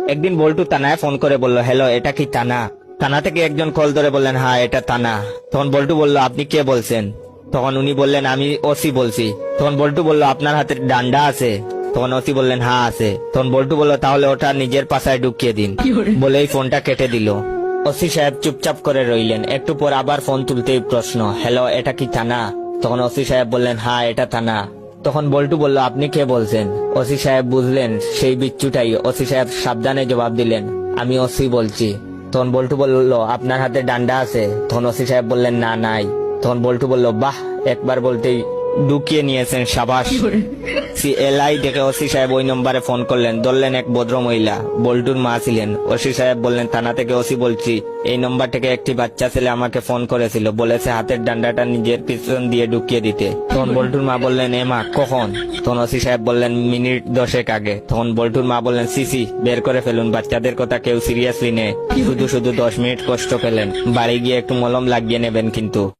একদিন বল্টু থানায় ফোন করে বলল, হ্যালো, এটা কি থানা? থানা থেকে একজন কল ধরে বললেন, হ্যাঁ এটা থানা। তখন বল্টু বলল, আপনি কে বলছেন? তখন উনি বললেন, আমি ওসি বলছি। তখন বল্টু বলল, আপনার হাতে ডান্ডা আছে? তখন ওসি বললেন, হ্যাঁ আছে। তখন বল্টু বলল, তাহলে ওটা নিজের পাশায় ঢুকিয়ে দিন। বলেই ফোনটা কেটে দিল। ওসি সাহেব চুপচাপ করে রইলেন। একটু পর আবার ফোন তুলতেই প্রশ্ন, হ্যালো, এটা কি থানা? তখন ওসি সাহেব বললেন, হ্যাঁ এটা থানা। তখন বল্টু বলল, আপনি কে বলছেন? ওসি সাহেব বুঝলেন সেই বিচ্ছুটাই। ওসি সাহেব সাবধানে জবাব দিলেন, আমি ওসি বলছি। তখন বল্টু বলল, আপনার হাতে ডান্ডা আছে? তখন ওসি সাহেব বললেন, না নাই। তখন বল্টু বলল, বাহ, একবার বলতেই ঢুকিয়ে নিয়েছেন, সাবাস। সিএলআই দেখে ওসি সাহেব ওই নম্বরে ফোন করলেন। ধরলেন এক ভদ্র মহিলা, বল্টুর মা ছিলেন। ওসি সাহেব বললেন, থানা থেকে ওসি বলছি, এই নম্বর থেকে একটি বাচ্চা ছেলে আমাকে ফোন করেছিল, বলেছে হাতের ডান্ডাটা নিজের পিছন দিয়ে ঢুকিয়ে দিতে। তখন বল্টুর মা বললেন, এ মা, কখন? তখন ওসি সাহেব বললেন, মিনিট 10 আগে। তখন বল্টুর মা বললেন, সিসি, বের করে ফেলুন, বাচ্চাদের কথা কেউ সিরিয়াসলি নেয়, শুধু শুধু 10 মিনিট কষ্ট পেলেন, বাড়ি গিয়ে একটু মলম লাগিয়ে নেবেন কিন্তু।